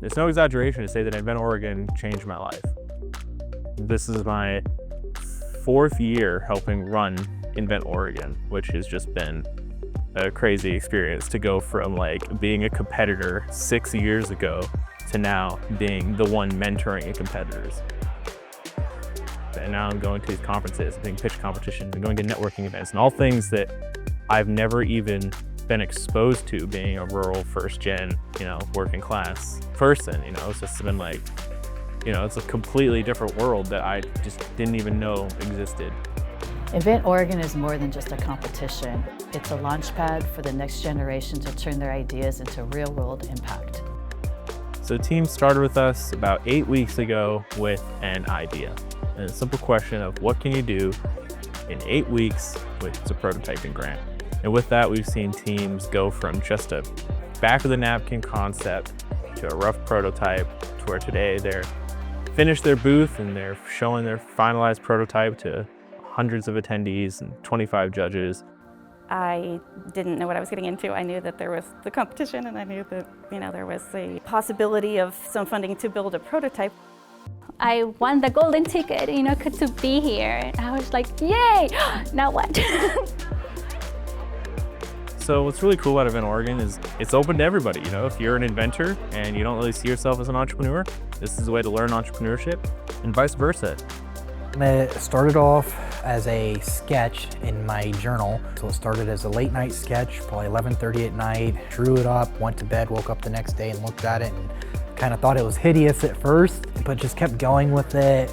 It's no exaggeration to say that InventOR changed my life. This is my 4th year helping run InventOR, which has just been a crazy experience to go from like being a competitor 6 years ago to now being the one mentoring competitors. And now I'm going to these conferences, doing pitch competitions, and going to networking events, and all things that I've never even been exposed to, being a rural first-gen, working class person. It's just been like, it's a completely different world that I just didn't even know existed. InventOR is more than just a competition. It's a launchpad for the next generation to turn their ideas into real-world impact. So the team started with us about 8 weeks ago with an idea. And a simple question of what can you do in 8 weeks with a prototyping grant. And with that, we've seen teams go from just a back of the napkin concept to a rough prototype to where today they're finished their booth and they're showing their finalized prototype to hundreds of attendees and 25 judges. I didn't know what I was getting into. I knew that there was the competition, and I knew that there was a possibility of some funding to build a prototype. I won the golden ticket, to be here. I was like, yay! Now what? So what's really cool about InventOR is it's open to everybody. If you're an inventor and you don't really see yourself as an entrepreneur, this is a way to learn entrepreneurship, and vice versa. It started off as a sketch in my journal. So it started as a late night sketch, probably 11:30 at night, drew it up, went to bed, woke up the next day and looked at it and kind of thought it was hideous at first, but just kept going with it.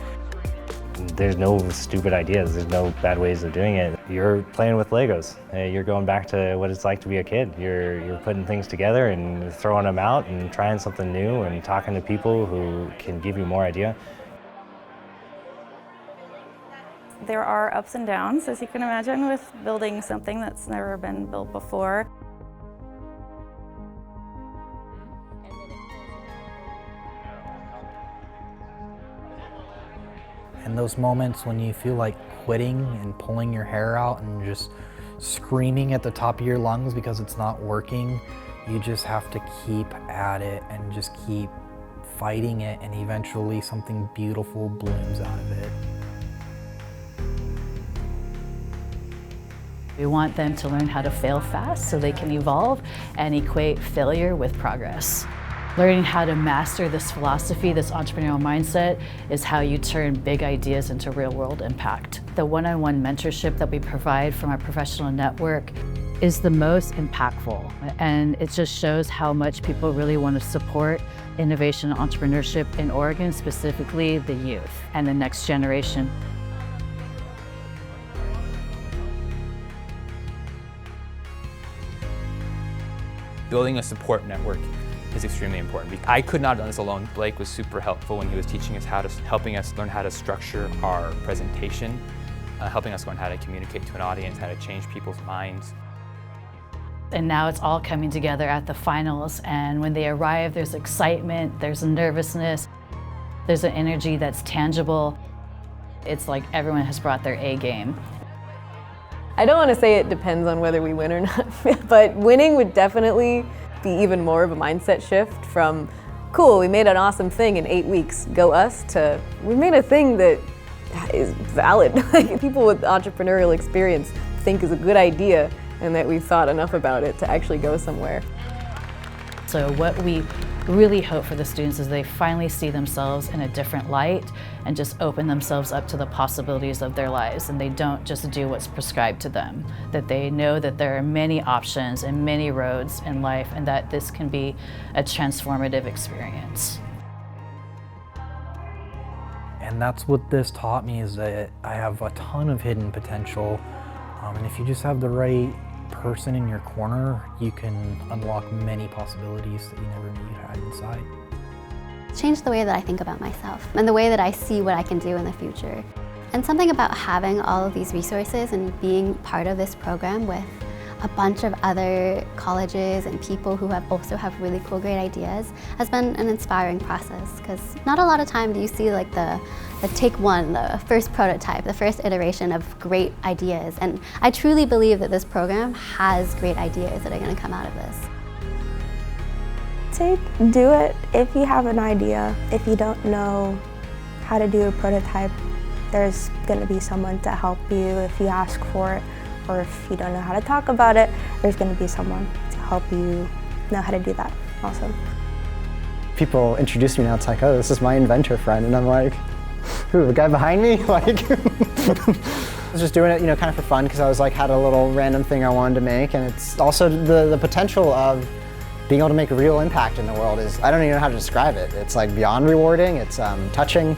There's no stupid ideas, there's no bad ways of doing it. You're playing with Legos. You're going back to what it's like to be a kid. You're putting things together and throwing them out and trying something new and talking to people who can give you more idea. There are ups and downs, as you can imagine, with building something that's never been built before. And those moments when you feel like quitting and pulling your hair out and just screaming at the top of your lungs because it's not working, you just have to keep at it and just keep fighting it, and eventually something beautiful blooms out of it. We want them to learn how to fail fast so they can evolve and equate failure with progress. Learning how to master this philosophy, this entrepreneurial mindset, is how you turn big ideas into real-world impact. The one-on-one mentorship that we provide from our professional network is the most impactful, and it just shows how much people really want to support innovation and entrepreneurship in Oregon, specifically the youth and the next generation. Building a support network is extremely important. I could not have done this alone. Blake was super helpful when he was teaching us helping us learn how to structure our presentation, helping us learn how to communicate to an audience, how to change people's minds. And now it's all coming together at the finals, and when they arrive, there's excitement, there's a nervousness, there's an energy that's tangible. It's like everyone has brought their A game. I don't want to say it depends on whether we win or not, but winning would definitely be even more of a mindset shift from, cool, we made an awesome thing in 8 weeks, go us, to we made a thing that is valid. Like, people with entrepreneurial experience think is a good idea and that we've thought enough about it to actually go somewhere. So what we really hope for the students is they finally see themselves in a different light and just open themselves up to the possibilities of their lives, and they don't just do what's prescribed to them, that they know that there are many options and many roads in life, and that this can be a transformative experience. And that's what this taught me, is that I have a ton of hidden potential, and if you just have the right person in your corner, you can unlock many possibilities that you never knew you had inside. It's changed the way that I think about myself and the way that I see what I can do in the future. And something about having all of these resources and being part of this program with a bunch of other colleges and people who also have really cool, great ideas has been an inspiring process, because not a lot of time do you see like the take one, the first prototype, the first iteration of great ideas. And I truly believe that this program has great ideas that are going to come out of this. I'd say do it if you have an idea. If you don't know how to do a prototype, there's going to be someone to help you if you ask for it, or if you don't know how to talk about it, there's going to be someone to help you know how to do that also. People introduce me now, it's like, oh, this is my inventor friend, and I'm like, who, the guy behind me? Like, I was just doing it, kind of for fun, because I was like, had a little random thing I wanted to make, and it's also the potential of being able to make a real impact in the world is, I don't even know how to describe it. It's like beyond rewarding, it's touching.